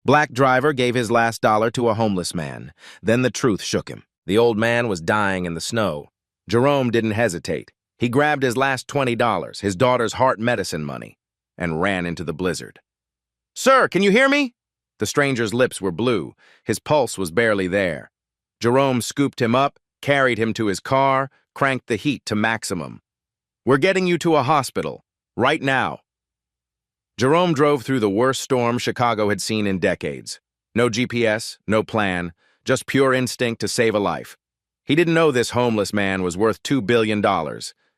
Black driver gave his last dollar to a homeless man. Then the truth shook him. The old man was dying in the snow. Jerome didn't hesitate. He grabbed his last $20, his daughter's heart medicine money, and ran into the blizzard. "Sir, can you hear me?" The stranger's lips were blue. His pulse was barely there. Jerome scooped him up, carried him to his car, cranked the heat to maximum. "We're getting you to a hospital. Right now." Jerome drove through the worst storm Chicago had seen in decades. No GPS, no plan, just pure instinct to save a life. He didn't know this homeless man was worth $2 billion.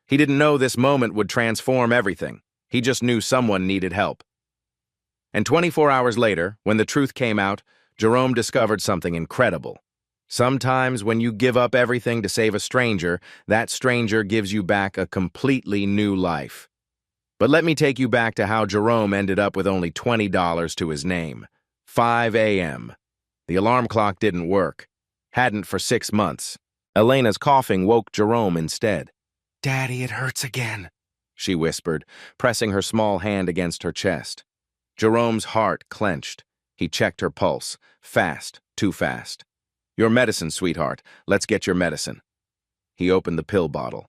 He didn't know this moment would transform everything. He just knew someone needed help. And 24 hours later, when the truth came out, Jerome discovered something incredible. Sometimes when you give up everything to save a stranger, that stranger gives you back a completely new life. But let me take you back to how Jerome ended up with only $20 to his name. 5 a.m. The alarm clock didn't work. Hadn't for 6 months. Elena's coughing woke Jerome instead. "Daddy, it hurts again," she whispered, pressing her small hand against her chest. Jerome's heart clenched. He checked her pulse. Fast, too fast. "Your medicine, sweetheart. Let's get your medicine." He opened the pill bottle.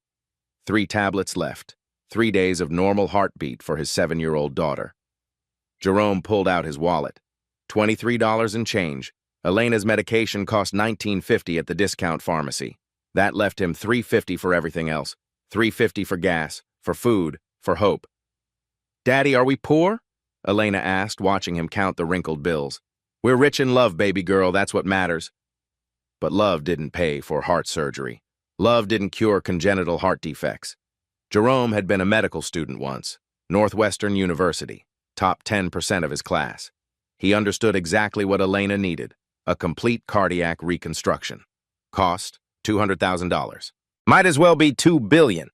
3 tablets left. 3 days of normal heartbeat for his 7-year-old daughter. Jerome pulled out his wallet. $23 and change. Elena's medication cost $19.50 at the discount pharmacy. That left him $3.50 for everything else. $3.50 for gas, for food, for hope. "Daddy, are we poor?" Elena asked, watching him count the wrinkled bills. "We're rich in love, baby girl, that's what matters." But love didn't pay for heart surgery. Love didn't cure congenital heart defects. Jerome had been a medical student once, Northwestern University, top 10% of his class. He understood exactly what Elena needed, a complete cardiac reconstruction. Cost, $200,000. Might as well be $2 billion.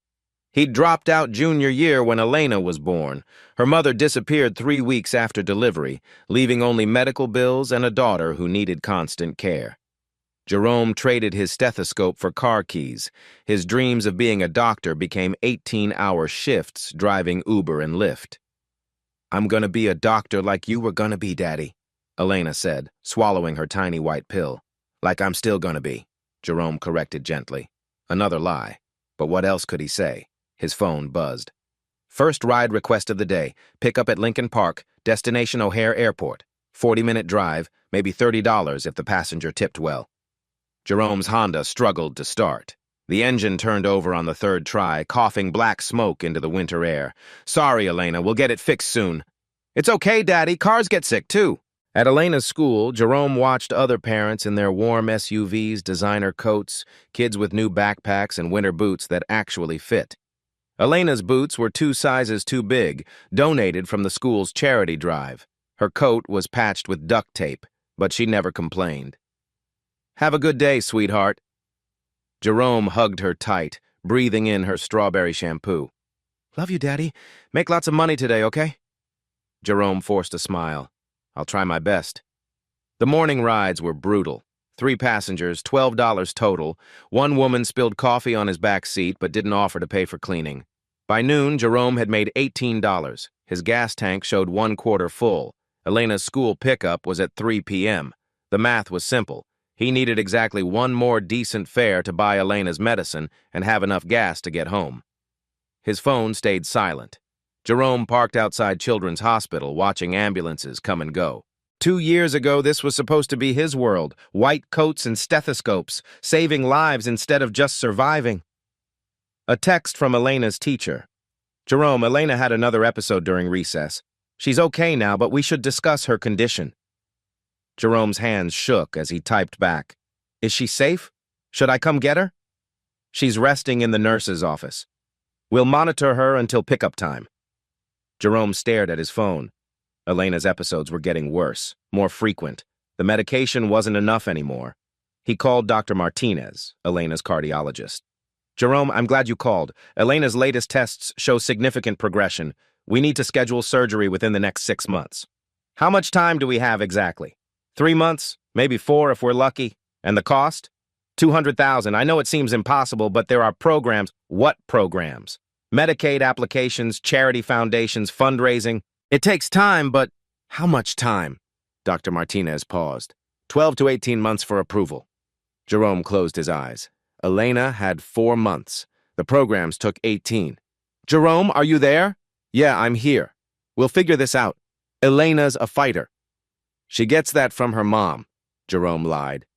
He'd dropped out junior year when Elena was born. Her mother disappeared 3 weeks after delivery, leaving only medical bills and a daughter who needed constant care. Jerome traded his stethoscope for car keys. His dreams of being a doctor became 18-hour shifts driving Uber and Lyft. "I'm gonna be a doctor like you were gonna be, Daddy," Elena said, swallowing her tiny white pill. "Like I'm still gonna be," Jerome corrected gently. Another lie. But what else could he say? His phone buzzed. "First ride request of the day. Pick up at Lincoln Park, destination O'Hare Airport. 40-minute drive, maybe $30 if the passenger tipped well." Jerome's Honda struggled to start. The engine turned over on the 3rd try, coughing black smoke into the winter air. "Sorry, Elena, we'll get it fixed soon." "It's okay, Daddy. Cars get sick, too." At Elena's school, Jerome watched other parents in their warm SUVs, designer coats, kids with new backpacks and winter boots that actually fit. Elena's boots were 2 sizes too big, donated from the school's charity drive. Her coat was patched with duct tape, but she never complained. "Have a good day, sweetheart." Jerome hugged her tight, breathing in her strawberry shampoo. "Love you, Daddy. Make lots of money today, okay?" Jerome forced a smile. "I'll try my best." The morning rides were brutal. 3 passengers, $12 total. One woman spilled coffee on his back seat but didn't offer to pay for cleaning. By noon, Jerome had made $18. His gas tank showed 1/4 full. Elena's school pickup was at 3 p.m. The math was simple. He needed exactly 1 more decent fare to buy Elena's medicine and have enough gas to get home. His phone stayed silent. Jerome parked outside Children's Hospital, watching ambulances come and go. 2 years ago, this was supposed to be his world. White coats and stethoscopes, saving lives instead of just surviving. A text from Elena's teacher. "Jerome, Elena had another episode during recess. She's okay now, but we should discuss her condition." Jerome's hands shook as he typed back. "Is she safe? Should I come get her?" "She's resting in the nurse's office. We'll monitor her until pickup time." Jerome stared at his phone. Elena's episodes were getting worse, more frequent. The medication wasn't enough anymore. He called Dr. Martinez, Elena's cardiologist. "Jerome, I'm glad you called. Elena's latest tests show significant progression. We need to schedule surgery within the next 6 months." "How much time do we have exactly?" 3 months, maybe 4 if we're lucky. "And the cost?" $200,000. I know it seems impossible, but there are programs. "What programs?" "Medicaid applications, charity foundations, fundraising. It takes time, but..." "How much time?" Dr. Martinez paused. 12 to 18 months for approval. Jerome closed his eyes. Elena had 4 months. The programs took 18. Jerome, are you there? Yeah, I'm here. We'll figure this out. Elena's a fighter. She gets that from her mom, Jerome lied.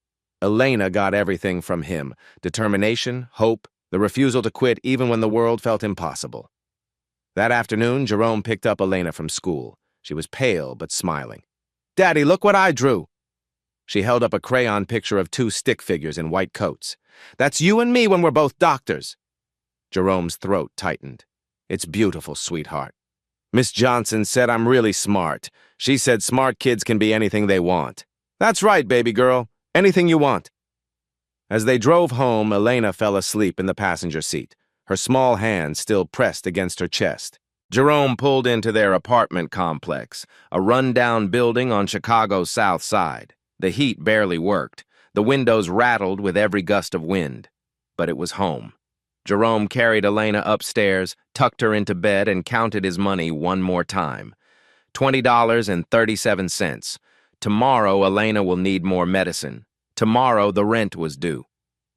Elena got everything from him. Determination, hope, the refusal to quit even when the world felt impossible. That afternoon, Jerome picked up Elena from school. She was pale but smiling. Daddy, look what I drew. She held up a crayon picture of 2 stick figures in white coats. That's you and me when we're both doctors. Jerome's throat tightened. It's beautiful, sweetheart. Miss Johnson said I'm really smart. She said smart kids can be anything they want. That's right, baby girl. Anything you want. As they drove home, Elena fell asleep in the passenger seat, her small hand still pressed against her chest. Jerome pulled into their apartment complex, a run-down building on Chicago's south side. The heat barely worked. The windows rattled with every gust of wind. But it was home. Jerome carried Elena upstairs, tucked her into bed, and counted his money one more time. $20.37. Tomorrow, Elena will need more medicine. Tomorrow, the rent was due.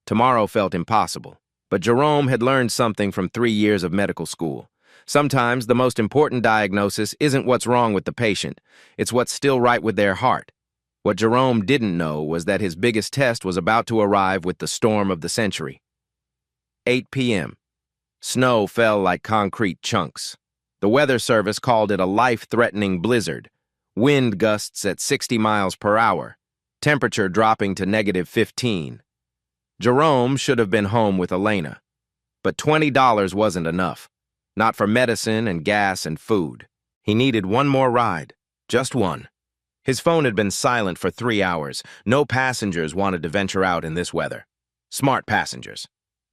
Tomorrow felt impossible. But Jerome had learned something from 3 years of medical school. Sometimes the most important diagnosis isn't what's wrong with the patient. It's what's still right with their heart. What Jerome didn't know was that his biggest test was about to arrive with the storm of the century. 8 p.m. Snow fell like concrete chunks. The Weather Service called it a life-threatening blizzard. Wind gusts at 60 miles per hour. Temperature dropping to -15. Jerome should have been home with Elena. But $20 wasn't enough. Not for medicine and gas and food. He needed one more ride. Just one. His phone had been silent for 3 hours. No passengers wanted to venture out in this weather. Smart passengers.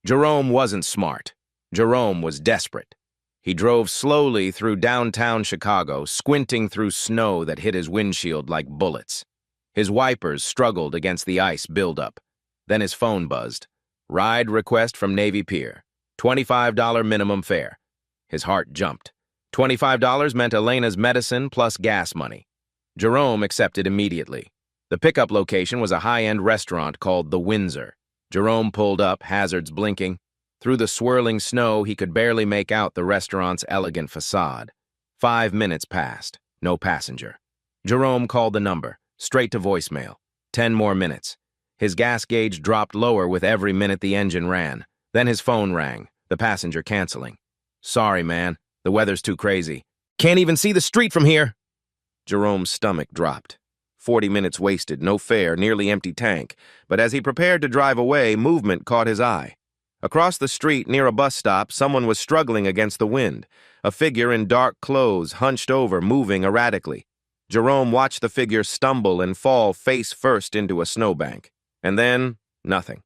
Jerome wasn't smart. Jerome was desperate. He drove slowly through downtown Chicago, squinting through snow that hit his windshield like bullets. His wipers struggled against the ice buildup. Then his phone buzzed. Ride request from Navy Pier. $25 minimum fare. His heart jumped. $25 meant Elena's medicine plus gas money. Jerome accepted immediately. The pickup location was a high-end restaurant called The Windsor. Jerome pulled up, hazards blinking. Through the swirling snow, he could barely make out the restaurant's elegant facade. 5 minutes passed. No passenger. Jerome called the number, straight to voicemail. 10 more minutes. His gas gauge dropped lower with every minute the engine ran. Then his phone rang, the passenger canceling. Sorry, man. The weather's too crazy. Can't even see the street from here. Jerome's stomach dropped. 40 minutes wasted, no fare, nearly empty tank. But as he prepared to drive away, movement caught his eye. Across the street, near a bus stop, someone was struggling against the wind. A figure in dark clothes, hunched over, moving erratically. Jerome watched the figure stumble and fall face first into a snowbank. And then, nothing.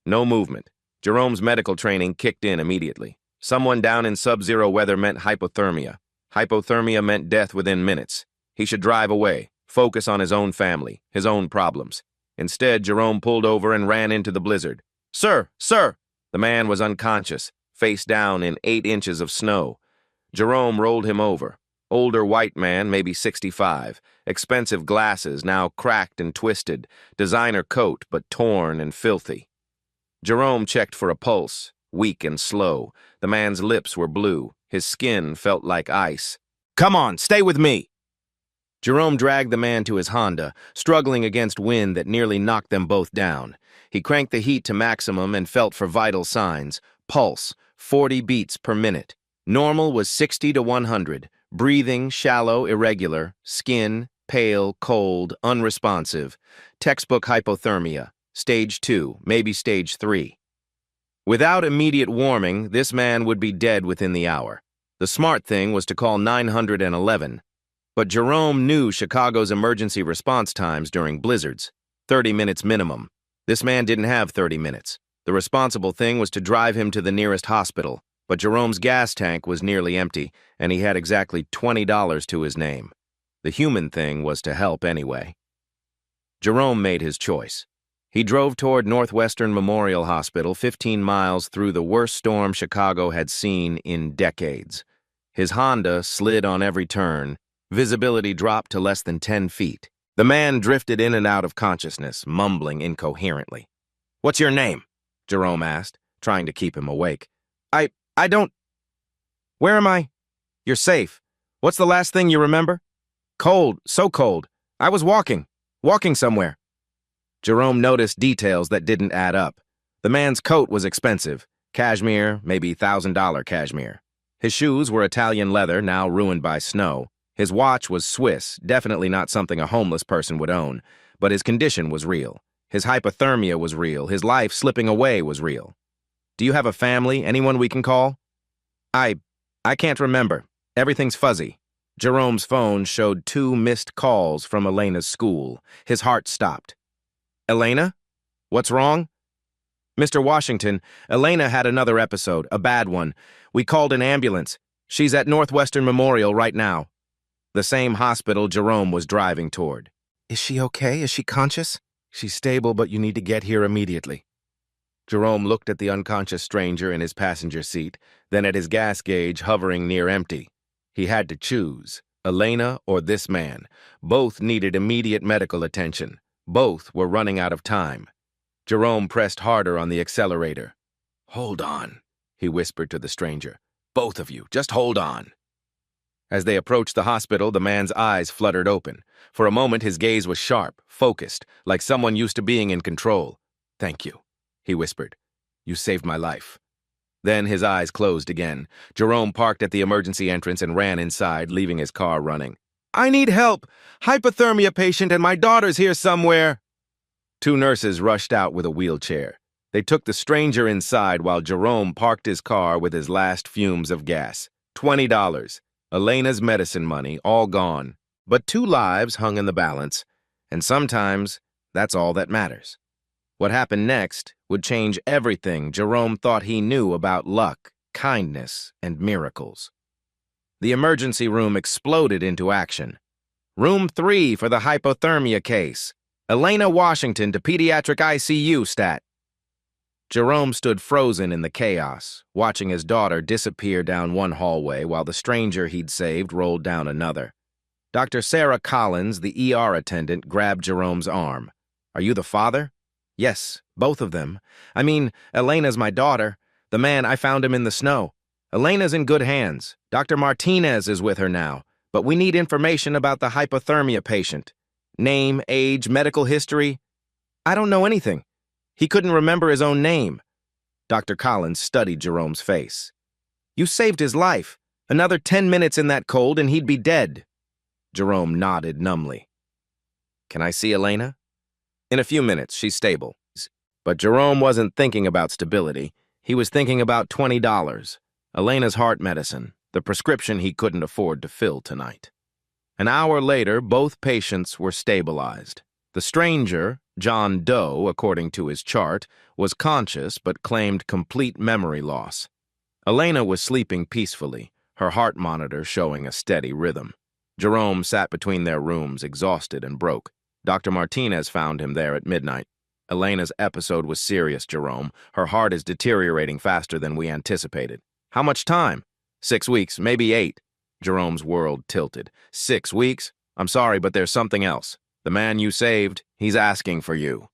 No movement. Jerome's medical training kicked in immediately. Someone down in sub-zero weather meant hypothermia. Hypothermia meant death within minutes. He should drive away, focus on his own family, his own problems. Instead, Jerome pulled over and ran into the blizzard. Sir, sir! The man was unconscious, face down in 8 inches of snow. Jerome rolled him over. Older white man, maybe 65. Expensive glasses, now cracked and twisted. Designer coat, but torn and filthy. Jerome checked for a pulse, weak and slow. The man's lips were blue. His skin felt like ice. Come on, stay with me! Jerome dragged the man to his Honda, struggling against wind that nearly knocked them both down. He cranked the heat to maximum and felt for vital signs. Pulse, 40 beats per minute. Normal was 60 to 100. Breathing, shallow, irregular. Skin, pale, cold, unresponsive. Textbook hypothermia. Stage 2, maybe stage 3. Without immediate warming, this man would be dead within the hour. The smart thing was to call 911. But Jerome knew Chicago's emergency response times during blizzards. 30 minutes minimum. This man didn't have 30 minutes. The responsible thing was to drive him to the nearest hospital, but Jerome's gas tank was nearly empty, and he had exactly $20 to his name. The human thing was to help anyway. Jerome made his choice. He drove toward Northwestern Memorial Hospital 15 miles through the worst storm Chicago had seen in decades. His Honda slid on every turn. Visibility dropped to less than 10 feet. The man drifted in and out of consciousness, mumbling incoherently. "What's your name?" Jerome asked, trying to keep him awake. I don't... Where am I? You're safe. What's the last thing you remember? Cold, so cold. I was walking somewhere. Jerome noticed details that didn't add up. The man's coat was expensive. Cashmere, maybe $1,000 cashmere. His shoes were Italian leather, now ruined by snow. His watch was Swiss, definitely not something a homeless person would own. But his condition was real. His hypothermia was real. His life slipping away was real. "Do you have a family? Anyone we can call?" I can't remember. Everything's fuzzy." Jerome's phone showed 2 missed calls from Elena's school. His heart stopped. "Elena? What's wrong?" "Mr. Washington, Elena had another episode, a bad one. We called an ambulance. She's at Northwestern Memorial right now." The same hospital Jerome was driving toward. Is she okay? Is she conscious? "She's stable, but you need to get here immediately." Jerome looked at the unconscious stranger in his passenger seat, then at his gas gauge hovering near empty. He had to choose, Elena or this man. Both needed immediate medical attention. Both were running out of time. Jerome pressed harder on the accelerator. "Hold on," he whispered to the stranger. "Both of you, just hold on." As they approached the hospital, the man's eyes fluttered open. For a moment, his gaze was sharp, focused, like someone used to being in control. "Thank you," he whispered. "You saved my life." Then his eyes closed again. Jerome parked at the emergency entrance and ran inside, leaving his car running. "I need help! Hypothermia patient and my daughter's here somewhere!" 2 nurses rushed out with a wheelchair. They took the stranger inside while Jerome parked his car with his last fumes of gas. $20. Elena's medicine money, all gone. But 2 lives hung in the balance, and sometimes that's all that matters. What happened next would change everything Jerome thought he knew about luck, kindness, and miracles. The emergency room exploded into action. "Room 3 for the hypothermia case. Elena Washington to pediatric ICU stat." Jerome stood frozen in the chaos, watching his daughter disappear down one hallway while the stranger he'd saved rolled down another. Dr. Sarah Collins, the ER attendant, grabbed Jerome's arm. "Are you the father?" "Yes, both of them. I mean, Elena's my daughter. The man, I found him in the snow. Elena's in good hands. Dr. Martinez is with her now, but we need information about the hypothermia patient. Name, age, medical history." "I don't know anything. He couldn't remember his own name." Dr. Collins studied Jerome's face. "You saved his life. Another 10 minutes in that cold and he'd be dead." Jerome nodded numbly. "Can I see Elena?" "In a few minutes, she's stable." But Jerome wasn't thinking about stability. He was thinking about $20. Elena's heart medicine, the prescription he couldn't afford to fill tonight. An hour later, both patients were stabilized. The stranger, John Doe, according to his chart, was conscious but claimed complete memory loss. Elena was sleeping peacefully, her heart monitor showing a steady rhythm. Jerome sat between their rooms, exhausted and broke. Dr. Martinez found him there at midnight. "Elena's episode was serious, Jerome. Her heart is deteriorating faster than we anticipated." "How much time?" 6 weeks, maybe 8. Jerome's world tilted. 6 weeks? I'm sorry, but there's something else. The man you saved, he's asking for you.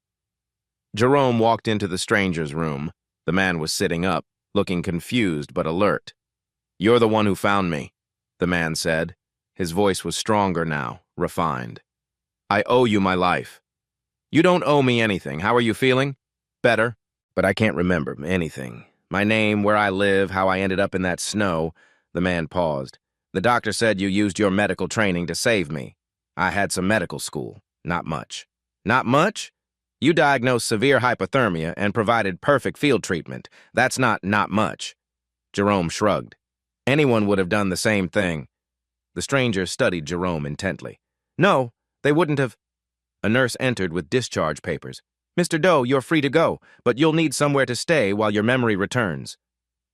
Jerome walked into the stranger's room. The man was sitting up, looking confused but alert. "You're the one who found me," the man said. His voice was stronger now, refined. "I owe you my life." "You don't owe me anything. How are you feeling?" "Better, but I can't remember anything. My name, where I live, how I ended up in that snow." The man paused. "The doctor said you used your medical training to save me. I had some medical school. Not much." "Not much? You diagnosed severe hypothermia and provided perfect field treatment. That's not much." Jerome shrugged. "Anyone would have done the same thing." The stranger studied Jerome intently. "No, they wouldn't have." A nurse entered with discharge papers. "Mr. Doe, you're free to go, but you'll need somewhere to stay while your memory returns."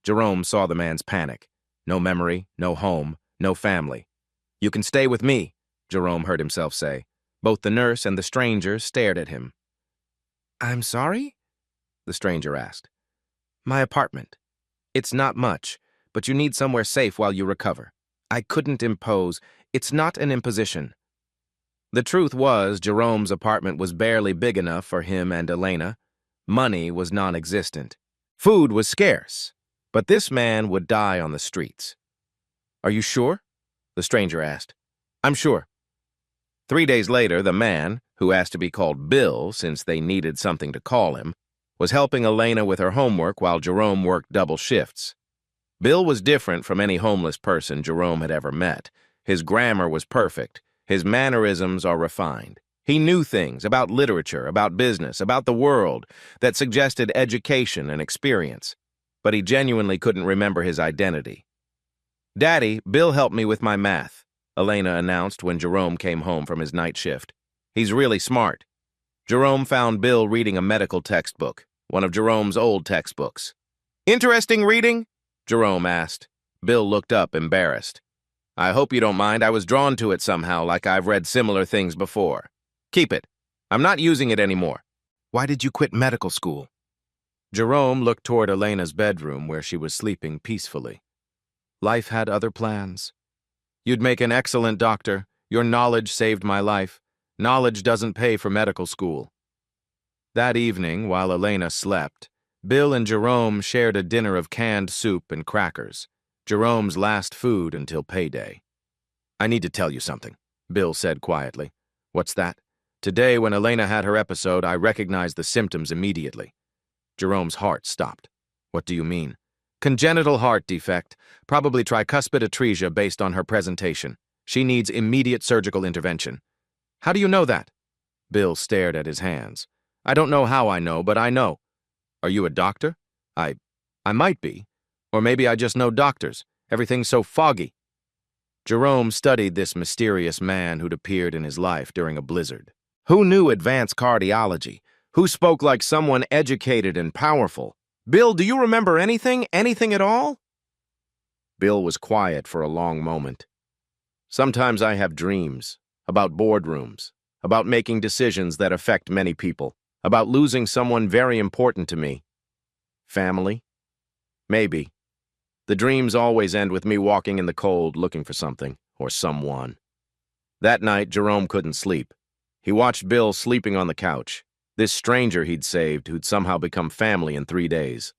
Jerome saw the man's panic. No memory, no home, no family. "You can stay with me," Jerome heard himself say. Both the nurse and the stranger stared at him. "I'm sorry?" the stranger asked. "My apartment. It's not much, but you need somewhere safe while you recover. I couldn't impose. It's not an imposition." The truth was, Jerome's apartment was barely big enough for him and Elena. Money was non-existent. Food was scarce. But this man would die on the streets. "Are you sure?" the stranger asked. "I'm sure." 3 days later, the man, who asked to be called Bill since they needed something to call him, was helping Elena with her homework while Jerome worked double shifts. Bill was different from any homeless person Jerome had ever met. His grammar was perfect. His mannerisms are refined. He knew things about literature, about business, about the world that suggested education and experience, but he genuinely couldn't remember his identity. "Daddy, Bill helped me with my math," Elena announced when Jerome came home from his night shift. "He's really smart." Jerome found Bill reading a medical textbook, one of Jerome's old textbooks. "Interesting reading?" Jerome asked. Bill looked up, embarrassed. "I hope you don't mind. I was drawn to it somehow, like I've read similar things before. Keep it. I'm not using it anymore." Why did you quit medical school? Jerome looked toward Elena's bedroom where she was sleeping peacefully. "Life had other plans. You'd make an excellent doctor. Your knowledge saved my life. Knowledge doesn't pay for medical school." That evening, while Elena slept, Bill and Jerome shared a dinner of canned soup and crackers, Jerome's last food until payday. "I need to tell you something," Bill said quietly. "What's that?" "Today, when Elena had her episode, I recognized the symptoms immediately." Jerome's heart stopped. "What do you mean?" "Congenital heart defect, probably tricuspid atresia based on her presentation. She needs immediate surgical intervention." "How do you know that?" Bill stared at his hands. "I don't know how I know, but I know." "Are you a doctor?" I might be. Or maybe I just know doctors. Everything's so foggy." Jerome studied this mysterious man who'd appeared in his life during a blizzard. Who knew advanced cardiology? Who spoke like someone educated and powerful? "Bill, do you remember anything? Anything at all?" Bill was quiet for a long moment. "Sometimes I have dreams about boardrooms, about making decisions that affect many people, about losing someone very important to me. Family? Maybe. The dreams always end with me walking in the cold looking for something or someone." That night, Jerome couldn't sleep. He watched Bill sleeping on the couch, this stranger he'd saved who'd somehow become family in 3 days.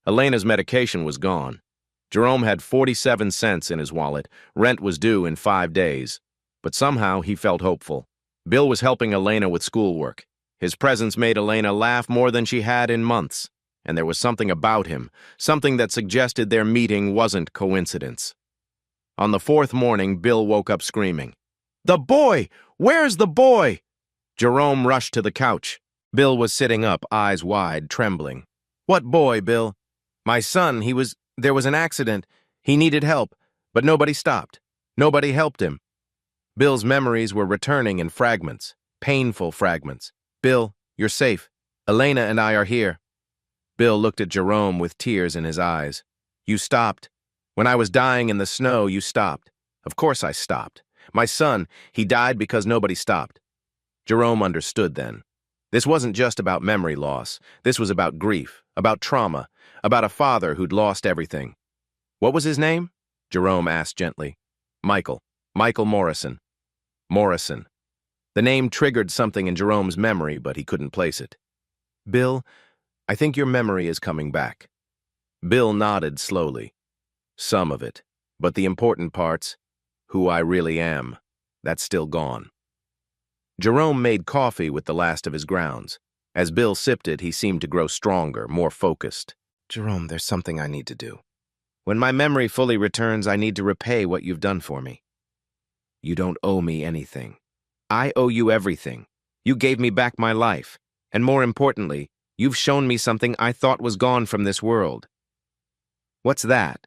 Elena's medication was gone. Jerome had 47 cents in his wallet. Rent was due in 5 days. But somehow he felt hopeful. Bill was helping Elena with schoolwork. His presence made Elena laugh more than she had in months. And there was something about him, something that suggested their meeting wasn't coincidence. On the 4th morning, Bill woke up screaming, "The boy! Where's the boy?" Jerome rushed to the couch. Bill was sitting up, eyes wide, trembling. "What boy, Bill?" "My son, there was an accident. He needed help, but nobody stopped. Nobody helped him." Bill's memories were returning in fragments, painful fragments. "Bill, you're safe. Elena and I are here." Bill looked at Jerome with tears in his eyes. "You stopped. When I was dying in the snow, you stopped." "Of course I stopped. My son, he died because nobody stopped." Jerome understood then. This wasn't just about memory loss. This was about grief, about trauma, about a father who'd lost everything. "What was his name?" Jerome asked gently. "Michael. Michael Morrison." Morrison. The name triggered something in Jerome's memory, but he couldn't place it. "Bill, I think your memory is coming back." Bill nodded slowly. "Some of it, but the important parts, who I really am, that's still gone." Jerome made coffee with the last of his grounds. As Bill sipped it, he seemed to grow stronger, more focused. Jerome, there's something I need to do. "When my memory fully returns, I need to repay what you've done for me." "You don't owe me anything. I owe you everything. You gave me back my life. And more importantly, you've shown me something I thought was gone from this world." "What's that?"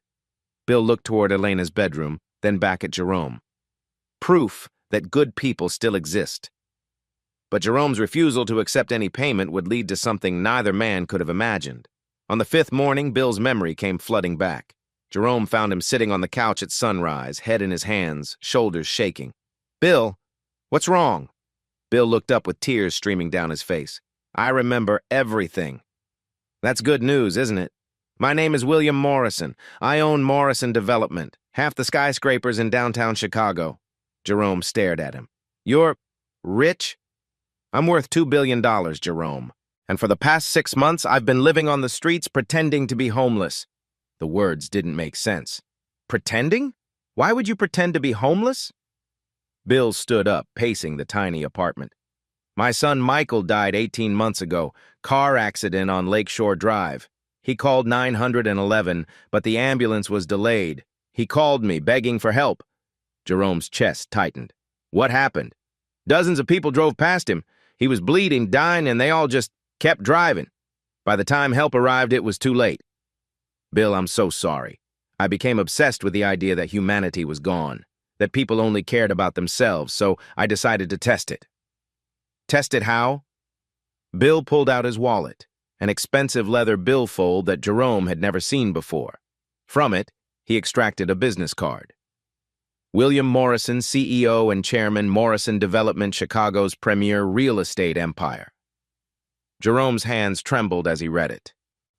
Bill looked toward Elena's bedroom, then back at Jerome. "Proof that good people still exist." But Jerome's refusal to accept any payment would lead to something neither man could have imagined. On the 5th morning, Bill's memory came flooding back. Jerome found him sitting on the couch at sunrise, head in his hands, shoulders shaking. "Bill, what's wrong?" Bill looked up with tears streaming down his face. "I remember everything." "That's good news, isn't it? My name is William Morrison. I own Morrison Development, half the skyscrapers in downtown Chicago." Jerome stared at him. Rich? I'm worth $2 billion, Jerome. And for the past 6 months, I've been living on the streets pretending to be homeless. The words didn't make sense. Pretending? Why would you pretend to be homeless? Bill stood up, pacing the tiny apartment. My son Michael died 18 months ago, car accident on Lakeshore Drive. He called 911, but the ambulance was delayed. He called me, begging for help. Jerome's chest tightened. What happened? Dozens of people drove past him. He was bleeding, dying, and they all just kept driving. By the time help arrived, it was too late. Bill, I'm so sorry. I became obsessed with the idea that humanity was gone, that people only cared about themselves, so I decided to test it. Test it how? Bill pulled out his wallet, an expensive leather billfold that Jerome had never seen before. From it, he extracted a business card. William Morrison, CEO and Chairman, Morrison Development, Chicago's premier real estate empire. Jerome's hands trembled as he read it.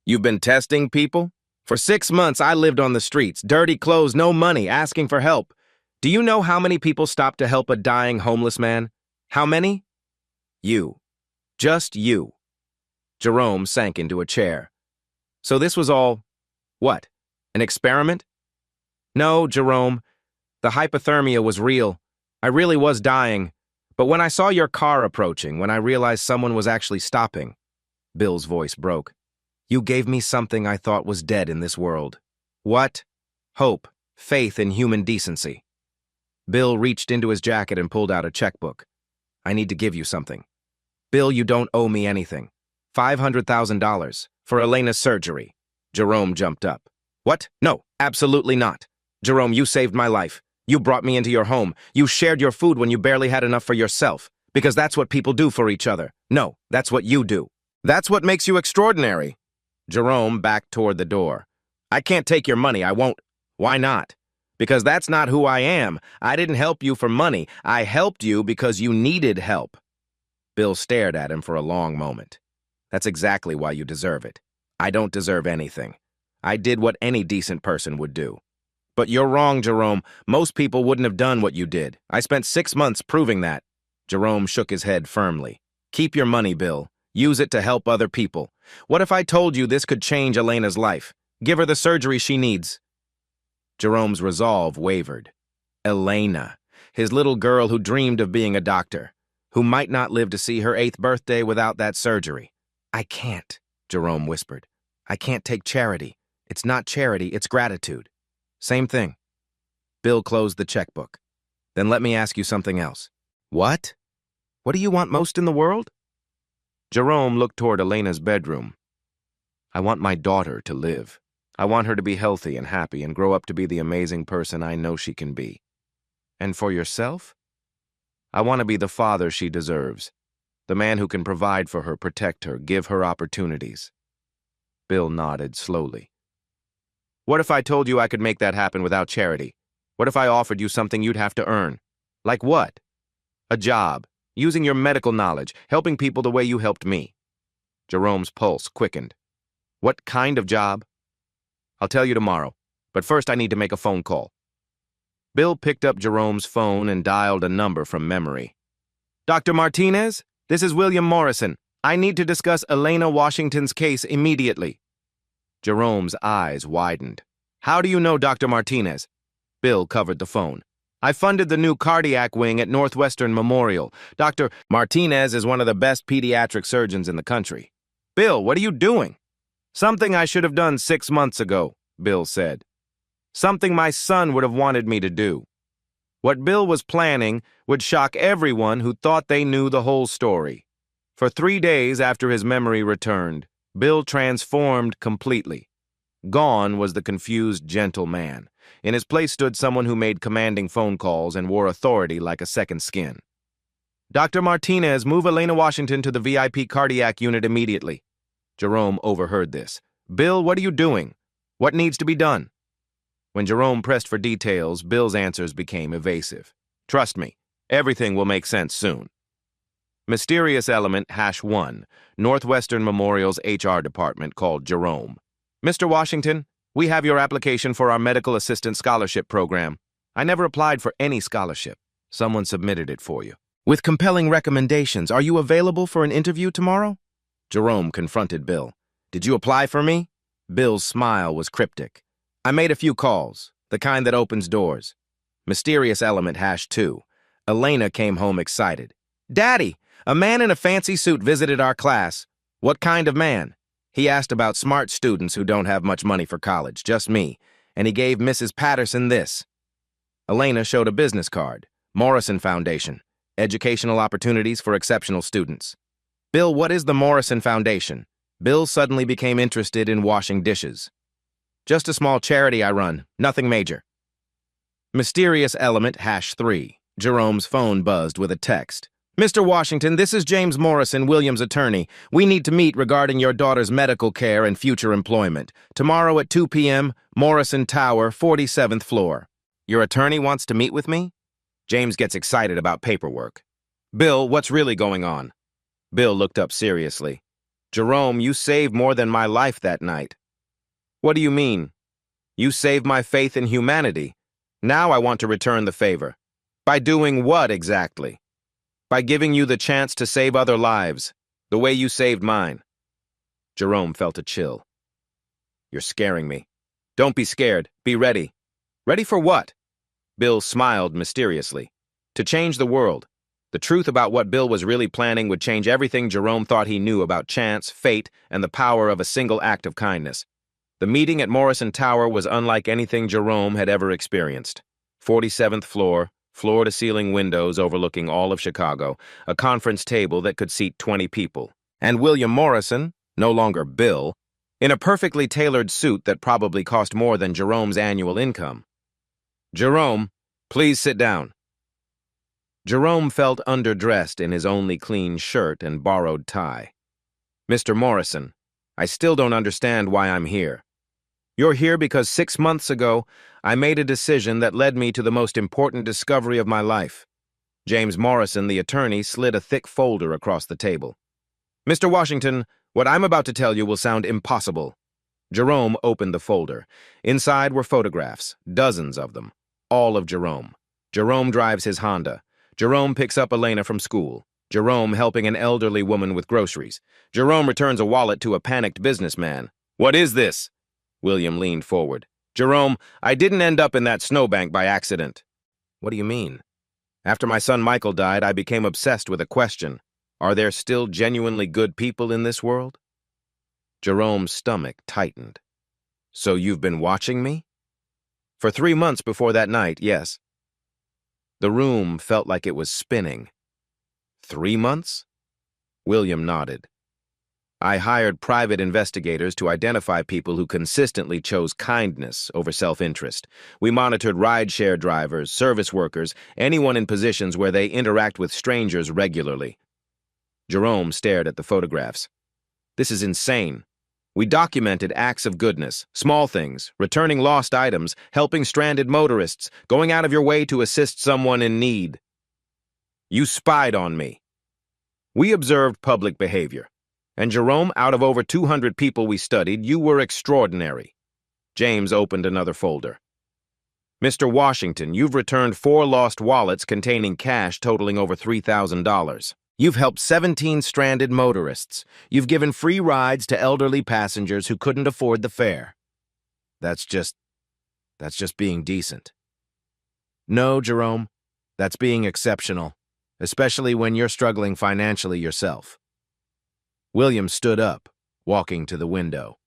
You've been testing people? For 6 months, I lived on the streets, dirty clothes, no money, asking for help. Do you know how many people stopped to help a dying homeless man? How many? You. Just you. Jerome sank into a chair. So this was all, what, an experiment? No, Jerome. The hypothermia was real. I really was dying. But when I saw your car approaching, when I realized someone was actually stopping, Bill's voice broke. You gave me something I thought was dead in this world. What? Hope, faith in human decency. Bill reached into his jacket and pulled out a checkbook. I need to give you something. Bill, you don't owe me anything. $500,000 for Elena's surgery. Jerome jumped up. What? No, absolutely not. Jerome, you saved my life. You brought me into your home. You shared your food when you barely had enough for yourself. Because that's what people do for each other. No, that's what you do. That's what makes you extraordinary. Jerome backed toward the door. I can't take your money. I won't. Why not? Because that's not who I am. I didn't help you for money. I helped you because you needed help. Bill stared at him for a long moment. That's exactly why you deserve it. I don't deserve anything. I did what any decent person would do. But you're wrong, Jerome. Most people wouldn't have done what you did. I spent 6 months proving that. Jerome shook his head firmly. Keep your money, Bill. Use it to help other people. What if I told you this could change Elena's life? Give her the surgery she needs. Jerome's resolve wavered. Elena, his little girl who dreamed of being a doctor, who might not live to see her 8th birthday without that surgery. I can't, Jerome whispered. I can't take charity. It's not charity, it's gratitude. Same thing. Bill closed the checkbook. Then let me ask you something else. What? What do you want most in the world? Jerome looked toward Elena's bedroom. I want my daughter to live. I want her to be healthy and happy and grow up to be the amazing person I know she can be. And for yourself? I want to be the father she deserves, the man who can provide for her, protect her, give her opportunities. Bill nodded slowly. What if I told you I could make that happen without charity? What if I offered you something you'd have to earn? Like what? A job, using your medical knowledge, helping people the way you helped me. Jerome's pulse quickened. What kind of job? I'll tell you tomorrow, but first I need to make a phone call. Bill picked up Jerome's phone and dialed a number from memory. Dr. Martinez, this is William Morrison. I need to discuss Elena Washington's case immediately. Jerome's eyes widened. How do you know Dr. Martinez? Bill covered the phone. I funded the new cardiac wing at Northwestern Memorial. Dr. Martinez is one of the best pediatric surgeons in the country. Bill, what are you doing? Something I should have done 6 months ago, Bill said. Something my son would have wanted me to do. What Bill was planning would shock everyone who thought they knew the whole story. For 3 days after his memory returned, Bill transformed completely. Gone was the confused, gentle man. In his place stood someone who made commanding phone calls and wore authority like a second skin. Dr. Martinez, move Elena Washington to the VIP cardiac unit immediately. Jerome overheard this. Bill, what are you doing? What needs to be done? When Jerome pressed for details, Bill's answers became evasive. Trust me, everything will make sense soon. Mysterious element #1, Northwestern Memorial's HR department called Jerome. Mr. Washington, we have your application for our medical assistant scholarship program. I never applied for any scholarship. Someone submitted it for you. With compelling recommendations, are you available for an interview tomorrow? Jerome confronted Bill. Did you apply for me? Bill's smile was cryptic. I made a few calls, the kind that opens doors. Mysterious element #2. Elena came home excited. Daddy, a man in a fancy suit visited our class. What kind of man? He asked about smart students who don't have much money for college, just me, and he gave Mrs. Patterson this. Elena showed a business card. Morrison Foundation. Educational opportunities for exceptional students. Bill, what is the Morrison Foundation? Bill suddenly became interested in washing dishes. Just a small charity I run, nothing major. Mysterious element #3. Jerome's phone buzzed with a text. Mr. Washington, this is James Morrison, Williams' attorney. We need to meet regarding your daughter's medical care and future employment. Tomorrow at 2 p.m., Morrison Tower, 47th floor. Your attorney wants to meet with me? James gets excited about paperwork. Bill, what's really going on? Bill looked up seriously. Jerome, you saved more than my life that night. What do you mean? You saved my faith in humanity. Now I want to return the favor. By doing what exactly? By giving you the chance to save other lives, the way you saved mine. Jerome felt a chill. You're scaring me. Don't be scared. Be ready. Ready for what? Bill smiled mysteriously. To change the world. The truth about what Bill was really planning would change everything Jerome thought he knew about chance, fate, and the power of a single act of kindness. The meeting at Morrison Tower was unlike anything Jerome had ever experienced. 47th floor, floor-to-ceiling windows overlooking all of Chicago, a conference table that could seat 20 people. And William Morrison, no longer Bill, in a perfectly tailored suit that probably cost more than Jerome's annual income. Jerome, please sit down. Jerome felt underdressed in his only clean shirt and borrowed tie. Mr. Morrison, I still don't understand why I'm here. You're here because 6 months ago, I made a decision that led me to the most important discovery of my life. James Morrison, the attorney, slid a thick folder across the table. Mr. Washington, what I'm about to tell you will sound impossible. Jerome opened the folder. Inside were photographs, dozens of them, all of Jerome. Jerome drives his Honda. Jerome picks up Elena from school. Jerome helping an elderly woman with groceries. Jerome returns a wallet to a panicked businessman. What is this? William leaned forward. Jerome, I didn't end up in that snowbank by accident. What do you mean? After my son Michael died, I became obsessed with a question. Are there still genuinely good people in this world? Jerome's stomach tightened. So you've been watching me? For 3 months before that night, yes. The room felt like it was spinning. 3 months? William nodded. I hired private investigators to identify people who consistently chose kindness over self-interest. We monitored rideshare drivers, service workers, anyone in positions where they interact with strangers regularly. Jerome stared at the photographs. This is insane. We documented acts of goodness, small things, returning lost items, helping stranded motorists, going out of your way to assist someone in need. You spied on me. We observed public behavior. And Jerome, out of over 200 people we studied, you were extraordinary. James opened another folder. Mr. Washington, you've returned 4 lost wallets containing cash totaling over $3,000. You've helped 17 stranded motorists. You've given free rides to elderly passengers who couldn't afford the fare. That's just being decent. No, Jerome, that's being exceptional, especially when you're struggling financially yourself. William stood up, walking to the window.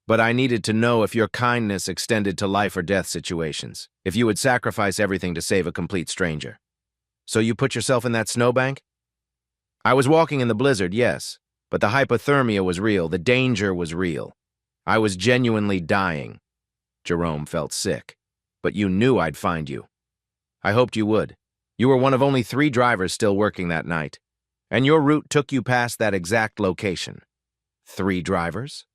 But I needed to know if your kindness extended to life or death situations, if you would sacrifice everything to save a complete stranger. So you put yourself in that snowbank? I was walking in the blizzard, yes, but the hypothermia was real, the danger was real. I was genuinely dying. Jerome felt sick. But you knew I'd find you. I hoped you would. You were one of only 3 drivers still working that night. And your route took you past that exact location. 3 drivers?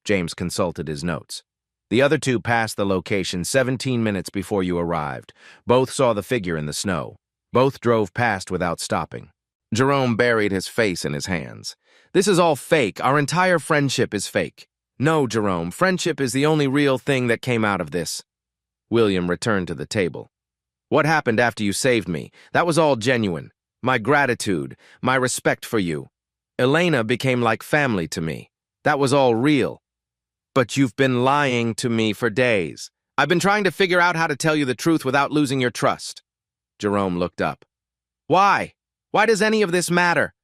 James consulted his notes. The other 2 passed the location 17 minutes before you arrived. Both saw the figure in the snow. Both drove past without stopping. Jerome buried his face in his hands. This is all fake. Our entire friendship is fake. No, Jerome, friendship is the only real thing that came out of this. William returned to the table. What happened after you saved me? That was all genuine. my gratitude, my respect for you. Elena became like family to me. That was all real. But you've been lying to me for days. I've been trying to figure out how to tell you the truth without losing your trust. Jerome looked up. Why? Why does any of this matter?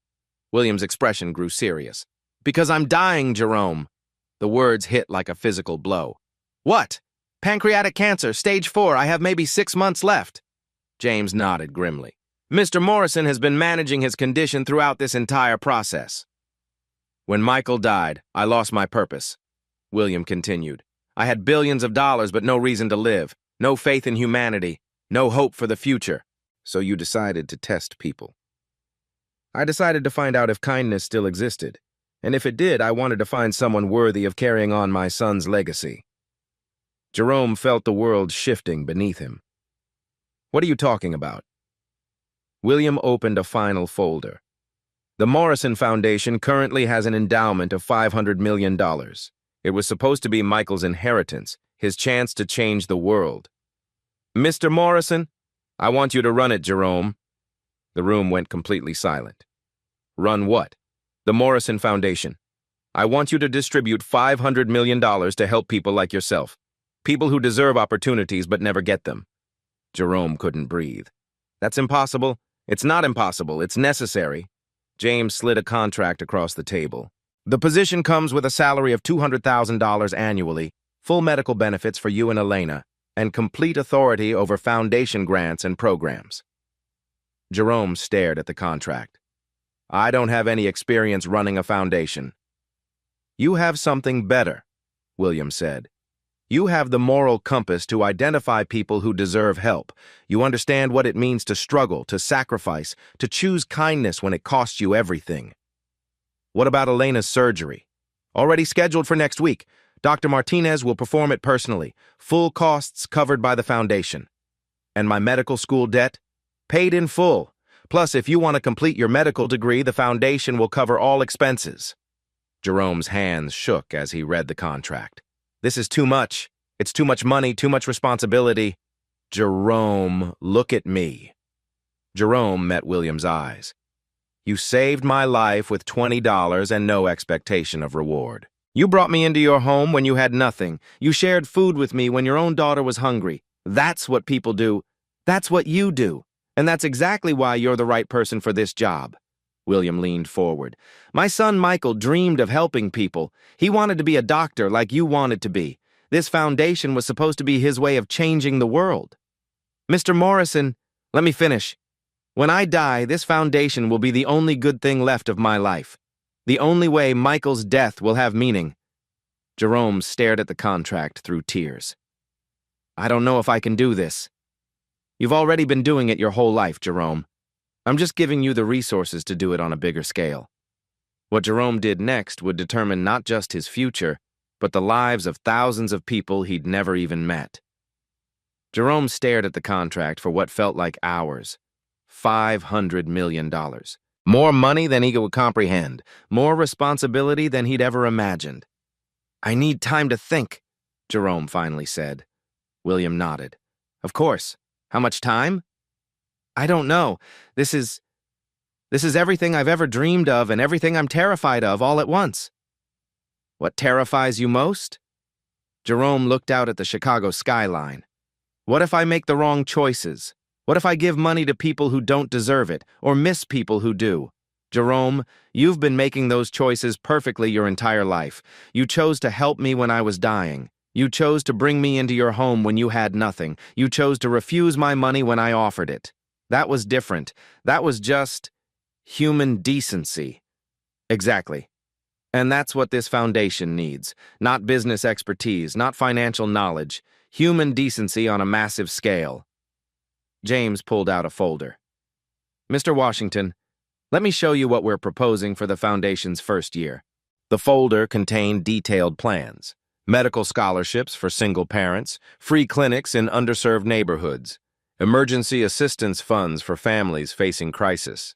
William's expression grew serious. Because I'm dying, Jerome. The words hit like a physical blow. What? Pancreatic cancer, stage 4. I have maybe 6 months left. James nodded grimly. Mr. Morrison has been managing his condition throughout this entire process. When Michael died, I lost my purpose. William continued. I had billions of dollars, but no reason to live, no faith in humanity, no hope for the future. So you decided to test people. I decided to find out if kindness still existed, and if it did, I wanted to find someone worthy of carrying on my son's legacy. Jerome felt the world shifting beneath him. What are you talking about? William opened a final folder. The Morrison Foundation currently has an endowment of $500 million. It was supposed to be Michael's inheritance, his chance to change the world. Mr. Morrison, I want you to run it, Jerome. The room went completely silent. Run what? The Morrison Foundation. I want you to distribute $500 million to help people like yourself. People who deserve opportunities but never get them. Jerome couldn't breathe. That's impossible. It's not impossible. It's necessary. James slid a contract across the table. The position comes with a salary of $200,000 annually, full medical benefits for you and Elena, and complete authority over foundation grants and programs. Jerome stared at the contract. I don't have any experience running a foundation. You have something better, William said. You have the moral compass to identify people who deserve help. You understand what it means to struggle, to sacrifice, to choose kindness when it costs you everything. What about Elena's surgery? Already scheduled for next week. Dr. Martinez will perform it personally. Full costs covered by the foundation. And my medical school debt? Paid in full. Plus, if you want to complete your medical degree, the foundation will cover all expenses. Jerome's hands shook as he read the contract. This is too much. It's too much money, too much responsibility. Jerome, look at me. Jerome met William's eyes. You saved my life with $20 and no expectation of reward. You brought me into your home when you had nothing. You shared food with me when your own daughter was hungry. That's what people do. That's what you do. And that's exactly why you're the right person for this job. William leaned forward. My son Michael dreamed of helping people. He wanted to be a doctor like you wanted to be. This foundation was supposed to be his way of changing the world. Mr. Morrison, let me finish. When I die, this foundation will be the only good thing left of my life. The only way Michael's death will have meaning. Jerome stared at the contract through tears. I don't know if I can do this. You've already been doing it your whole life, Jerome. I'm just giving you the resources to do it on a bigger scale. What Jerome did next would determine not just his future, but the lives of thousands of people he'd never even met. Jerome stared at the contract for what felt like hours. $500 million. More money than he could comprehend. More responsibility than he'd ever imagined. I need time to think, Jerome finally said. William nodded. Of course. How much time? I don't know. This is everything I've ever dreamed of and everything I'm terrified of all at once. What terrifies you most? Jerome looked out at the Chicago skyline. What if I make the wrong choices? What if I give money to people who don't deserve it, or miss people who do? Jerome, you've been making those choices perfectly your entire life. You chose to help me when I was dying. You chose to bring me into your home when you had nothing. You chose to refuse my money when I offered it. That was different. That was just human decency. Exactly. And that's what this foundation needs. Not business expertise, not financial knowledge. Human decency on a massive scale. James pulled out a folder. Mr. Washington, let me show you what we're proposing for the foundation's first year. The folder contained detailed plans. Medical scholarships for single parents, free clinics in underserved neighborhoods, emergency assistance funds for families facing crisis.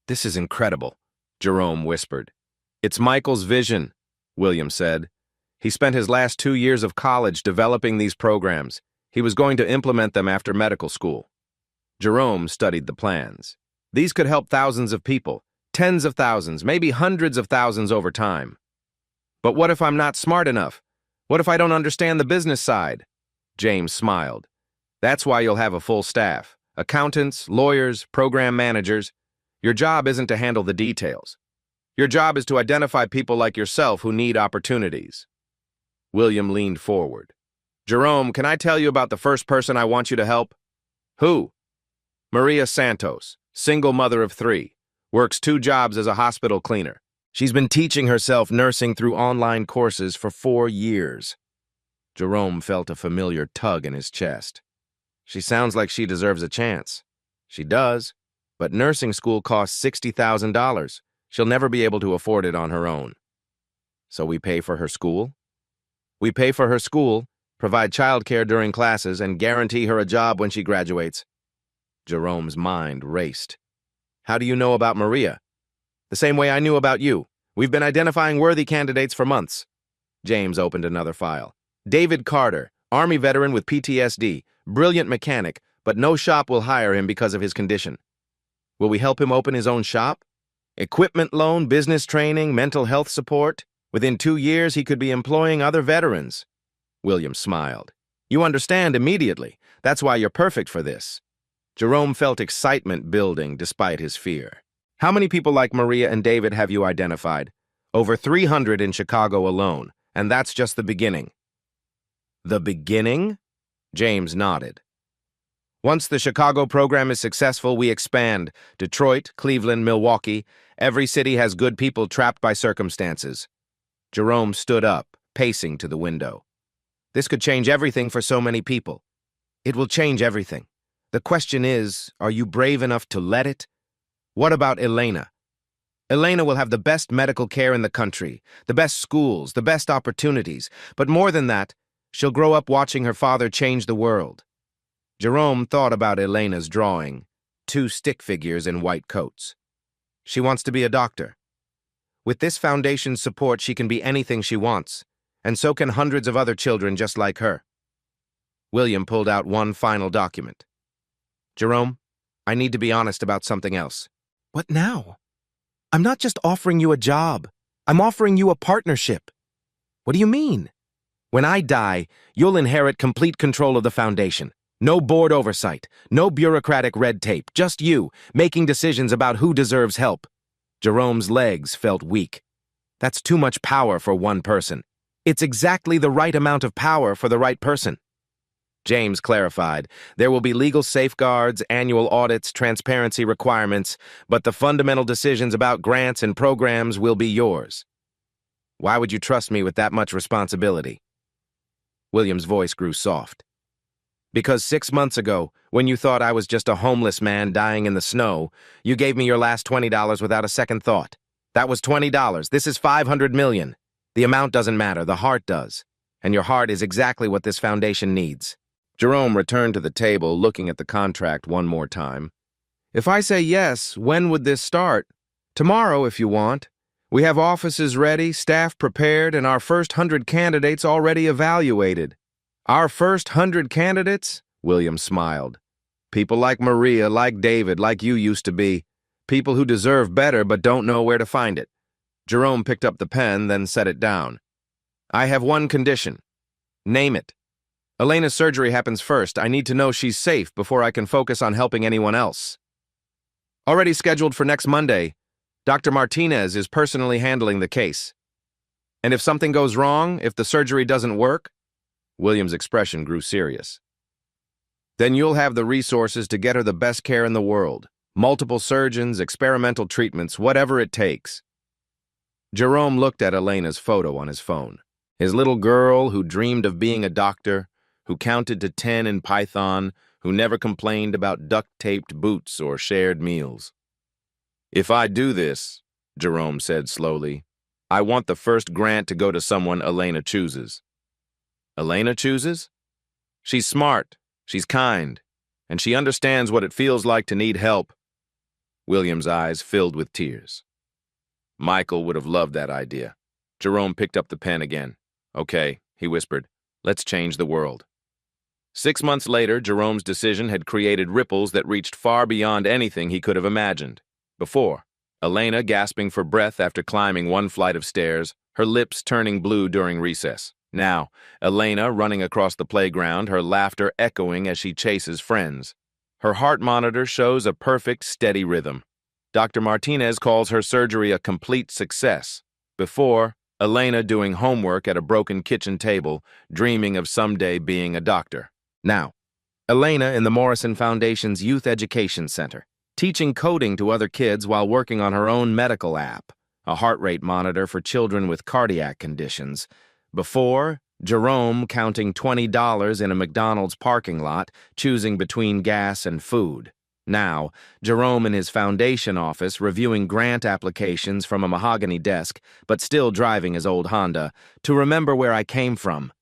This is incredible, Jerome whispered. It's Michael's vision, William said. He spent his last 2 years of college developing these programs. He was going to implement them after medical school. Jerome studied the plans. These could help thousands of people, tens of thousands, maybe hundreds of thousands over time. But what if I'm not smart enough? What if I don't understand the business side? James smiled. That's why you'll have a full staff. Accountants, lawyers, program managers. Your job isn't to handle the details. Your job is to identify people like yourself who need opportunities. William leaned forward. Jerome, can I tell you about the first person I want you to help? Who? Maria Santos, single mother of 3, works 2 jobs as a hospital cleaner. She's been teaching herself nursing through online courses for 4 years. Jerome felt a familiar tug in his chest. She sounds like she deserves a chance. She does, but nursing school costs $60,000. She'll never be able to afford it on her own. So we pay for her school? We pay for her school, provide childcare during classes, and guarantee her a job when she graduates. Jerome's mind raced. How do you know about Maria? The same way I knew about you. We've been identifying worthy candidates for months. James opened another file. David Carter, Army veteran with PTSD, brilliant mechanic, but no shop will hire him because of his condition. Will we help him open his own shop? Equipment loan, business training, mental health support. Within 2 years, he could be employing other veterans. William smiled. You understand immediately. That's why you're perfect for this. Jerome felt excitement building despite his fear. How many people like Maria and David have you identified? Over 300 in Chicago alone, and that's just the beginning. The beginning? James nodded. Once the Chicago program is successful, we expand. Detroit, Cleveland, Milwaukee. Every city has good people trapped by circumstances. Jerome stood up, pacing to the window. This could change everything for so many people. It will change everything. The question is, are you brave enough to let it? What about Elena? Elena will have the best medical care in the country, the best schools, the best opportunities. But more than that, she'll grow up watching her father change the world. Jerome thought about Elena's drawing, 2 stick figures in white coats. She wants to be a doctor. With this foundation's support, she can be anything she wants, and so can hundreds of other children just like her. William pulled out one final document. Jerome, I need to be honest about something else. What now? I'm not just offering you a job. I'm offering you a partnership. What do you mean? When I die, you'll inherit complete control of the foundation. No board oversight, no bureaucratic red tape, just you, making decisions about who deserves help. Jerome's legs felt weak. That's too much power for one person. It's exactly the right amount of power for the right person. James clarified, there will be legal safeguards, annual audits, transparency requirements, but the fundamental decisions about grants and programs will be yours. Why would you trust me with that much responsibility? William's voice grew soft. Because 6 months ago, when you thought I was just a homeless man dying in the snow, you gave me your last $20 without a second thought. That was $20. This is $500 million. The amount doesn't matter, the heart does. And your heart is exactly what this foundation needs. Jerome returned to the table, looking at the contract one more time. If I say yes, when would this start? Tomorrow, if you want. We have offices ready, staff prepared, and our first 100 candidates already evaluated. Our first 100 candidates? William smiled. People like Maria, like David, like you used to be. People who deserve better but don't know where to find it. Jerome picked up the pen, then set it down. I have one condition. Name it. Elena's surgery happens first. I need to know she's safe before I can focus on helping anyone else. Already scheduled for next Monday. Dr. Martinez is personally handling the case. And if something goes wrong, if the surgery doesn't work, William's expression grew serious. Then you'll have the resources to get her the best care in the world. Multiple surgeons, experimental treatments, whatever it takes. Jerome looked at Elena's photo on his phone. His little girl who dreamed of being a doctor, who counted to 10 in Python, who never complained about duct-taped boots or shared meals. If I do this, Jerome said slowly, I want the first grant to go to someone Elena chooses. Elena chooses? She's smart, she's kind, and she understands what it feels like to need help. William's eyes filled with tears. Michael would have loved that idea. Jerome picked up the pen again. Okay, he whispered, let's change the world. 6 months later, Jerome's decision had created ripples that reached far beyond anything he could have imagined. Before, Elena gasping for breath after climbing one flight of stairs, her lips turning blue during recess. Now, Elena running across the playground, her laughter echoing as she chases friends. Her heart monitor shows a perfect, steady rhythm. Dr. Martinez calls her surgery a complete success. Before, Elena doing homework at a broken kitchen table, dreaming of someday being a doctor. Now, Elena in the Morrison Foundation's Youth Education Center, teaching coding to other kids while working on her own medical app, a heart rate monitor for children with cardiac conditions. Before, Jerome counting $20 in a McDonald's parking lot, choosing between gas and food. Now, Jerome in his foundation office reviewing grant applications from a mahogany desk, but still driving his old Honda, to remember where I came from.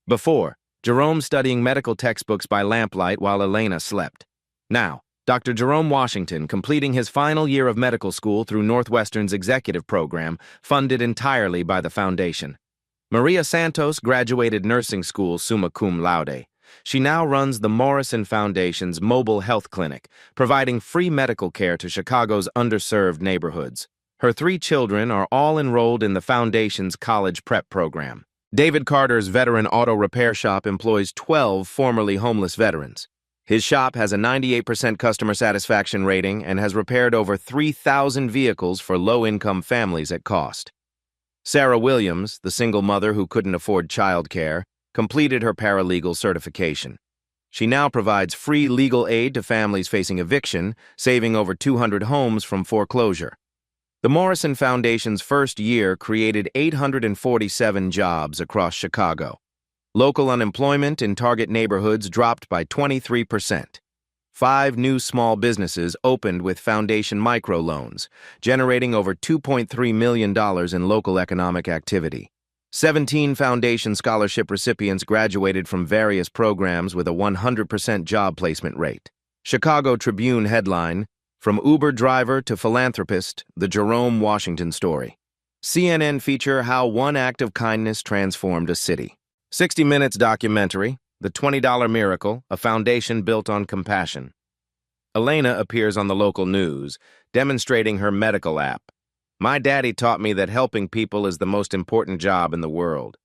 Before, Jerome studying medical textbooks by lamplight while Elena slept. Now, Dr. Jerome Washington completing his final year of medical school through Northwestern's executive program, funded entirely by the foundation. Maria Santos graduated nursing school summa cum laude. She now runs the Morrison Foundation's mobile health clinic, providing free medical care to Chicago's underserved neighborhoods. Her 3 children are all enrolled in the foundation's college prep program. David Carter's veteran auto repair shop employs 12 formerly homeless veterans. His shop has a 98% customer satisfaction rating and has repaired over 3,000 vehicles for low-income families at cost. Sarah Williams, the single mother who couldn't afford childcare, completed her paralegal certification. She now provides free legal aid to families facing eviction, saving over 200 homes from foreclosure. The Morrison Foundation's first year created 847 jobs across Chicago. Local unemployment in target neighborhoods dropped by 23%. 5 new small businesses opened with foundation microloans, generating over $2.3 million in local economic activity. 17 foundation scholarship recipients graduated from various programs with a 100% job placement rate. Chicago Tribune headline, "From Uber driver to philanthropist, the Jerome Washington story." CNN feature how one act of kindness transformed a city. 60 Minutes documentary, The $20 Miracle, a foundation built on compassion. Elena appears on the local news, demonstrating her medical app. "My daddy taught me that helping people is the most important job in the world."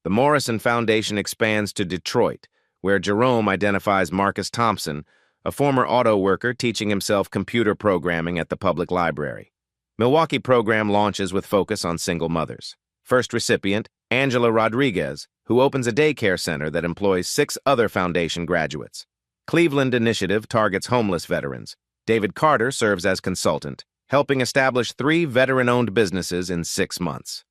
The Morrison Foundation expands to Detroit, where Jerome identifies Marcus Thompson, a former auto worker teaching himself computer programming at the public library. Milwaukee program launches with focus on single mothers. First recipient, Angela Rodriguez, who opens a daycare center that employs 6 other foundation graduates. Cleveland initiative targets homeless veterans. David Carter serves as consultant, helping establish 3 veteran-owned businesses in 6 months.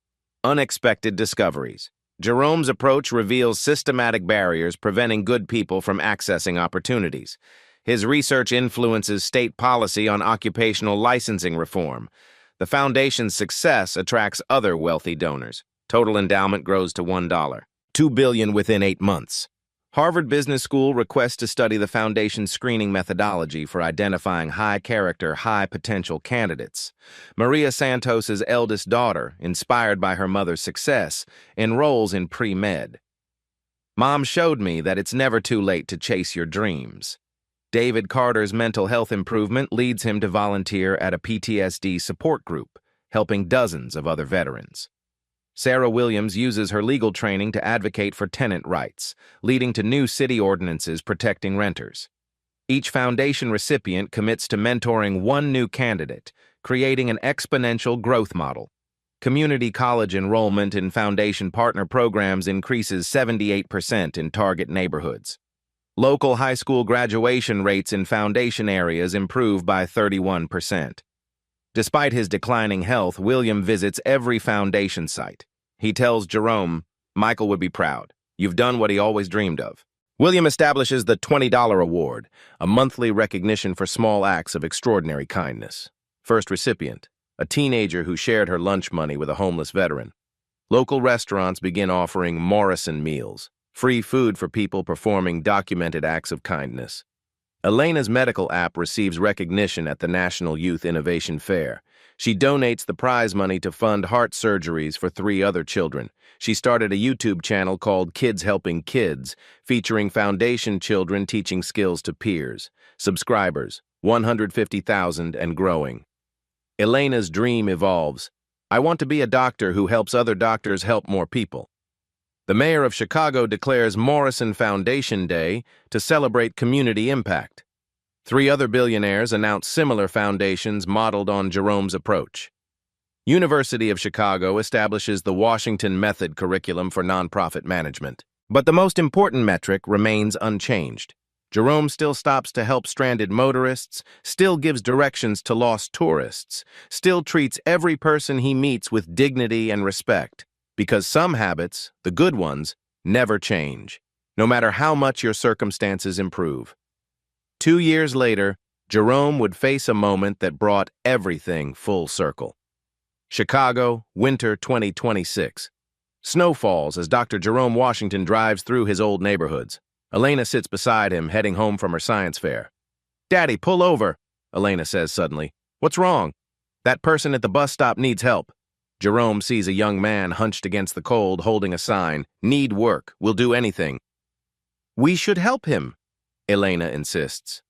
Unexpected discoveries. Jerome's approach reveals systematic barriers preventing good people from accessing opportunities. His research influences state policy on occupational licensing reform. The foundation's success attracts other wealthy donors. Total endowment grows to $1. $2 billion within 8 months. Harvard Business School requests to study the foundation's screening methodology for identifying high-character, high-potential candidates. Maria Santos's eldest daughter, inspired by her mother's success, enrolls in pre-med. Mom showed me that it's never too late to chase your dreams. David Carter's mental health improvement leads him to volunteer at a PTSD support group, helping dozens of other veterans. Sarah Williams uses her legal training to advocate for tenant rights, leading to new city ordinances protecting renters. Each foundation recipient commits to mentoring 1 new candidate, creating an exponential growth model. Community college enrollment in foundation partner programs increases 78% in target neighborhoods. Local high school graduation rates in foundation areas improve by 31%. Despite his declining health, William visits every foundation site. He tells Jerome, "Michael would be proud. You've done what he always dreamed of." William establishes the $20 Award, a monthly recognition for small acts of extraordinary kindness. First recipient, a teenager who shared her lunch money with a homeless veteran. Local restaurants begin offering Morrison meals, free food for people performing documented acts of kindness. Elena's medical app receives recognition at the National Youth Innovation Fair. She donates the prize money to fund heart surgeries for 3 other children. She started a YouTube channel called Kids Helping Kids, featuring foundation children teaching skills to peers. Subscribers, 150,000 and growing. Elena's dream evolves. I want to be a doctor who helps other doctors help more people. The mayor of Chicago declares Morrison Foundation Day to celebrate community impact. 3 other billionaires announce similar foundations modeled on Jerome's approach. University of Chicago establishes the Washington Method curriculum for nonprofit management. But the most important metric remains unchanged. Jerome still stops to help stranded motorists, still gives directions to lost tourists, still treats every person he meets with dignity and respect. Because some habits, the good ones, never change, no matter how much your circumstances improve. 2 years later, Jerome would face a moment that brought everything full circle. Chicago, winter 2026. Snow falls as Dr. Jerome Washington drives through his old neighborhoods. Elena sits beside him, heading home from her science fair. "Daddy, pull over," Elena says suddenly. "What's wrong?" "That person at the bus stop needs help." Jerome sees a young man hunched against the cold, holding a sign, "Need work, will do anything." "We should help him," Elena insists.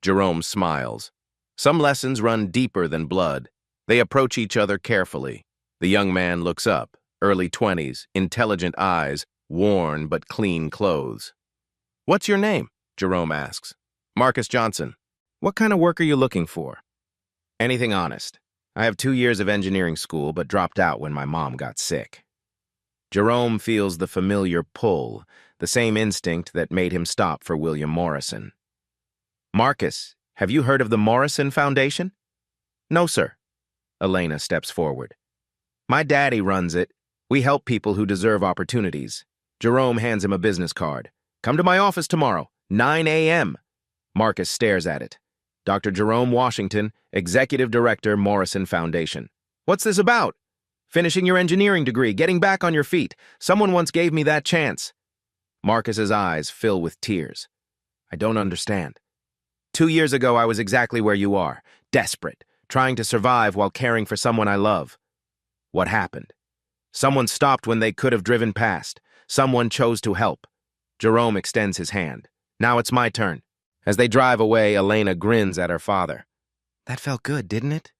Jerome smiles. Some lessons run deeper than blood. They approach each other carefully. The young man looks up, early 20s, intelligent eyes, worn but clean clothes. "What's your name?" Jerome asks. "Marcus Johnson." "What kind of work are you looking for?" "Anything honest. I have 2 years of engineering school, but dropped out when my mom got sick." Jerome feels the familiar pull, the same instinct that made him stop for William Morrison. "Marcus, have you heard of the Morrison Foundation?" "No, sir." Elena steps forward. "My daddy runs it. We help people who deserve opportunities." Jerome hands him a business card. "Come to my office tomorrow, 9 a.m. Marcus stares at it. Dr. Jerome Washington, Executive Director, Morrison Foundation. "What's this about?" "Finishing your engineering degree, getting back on your feet. Someone once gave me that chance." Marcus's eyes fill with tears. "I don't understand." 2 years ago, I was exactly where you are, desperate, trying to survive while caring for someone I love. What happened? Someone stopped when they could have driven past. Someone chose to help. Jerome extends his hand. "Now it's my turn." As they drive away, Elena grins at her father. "That felt good, didn't it?"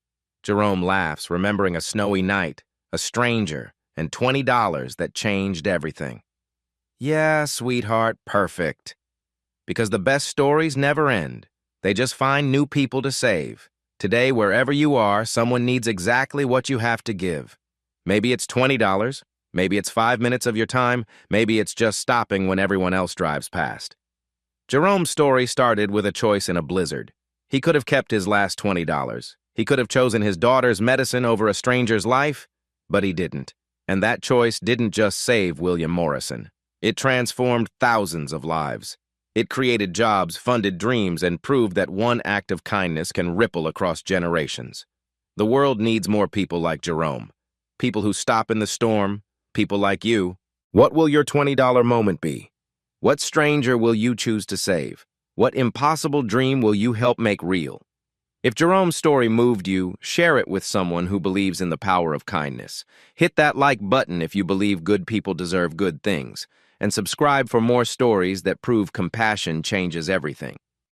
Jerome laughs, remembering a snowy night, a stranger, and $20 that changed everything. "Yeah, sweetheart, perfect. Because the best stories never end. They just find new people to save. Today, wherever you are, someone needs exactly what you have to give. Maybe it's $20, maybe it's 5 minutes of your time, maybe it's just stopping when everyone else drives past." Jerome's story started with a choice in a blizzard. He could have kept his last $20. He could have chosen his daughter's medicine over a stranger's life, but he didn't. And that choice didn't just save William Morrison. It transformed thousands of lives. It created jobs, funded dreams, and proved that one act of kindness can ripple across generations. The world needs more people like Jerome. People who stop in the storm, people like you. What will your $20 moment be? What stranger will you choose to save? What impossible dream will you help make real? If Jerome's story moved you, share it with someone who believes in the power of kindness. Hit that like button if you believe good people deserve good things. And subscribe for more stories that prove compassion changes everything.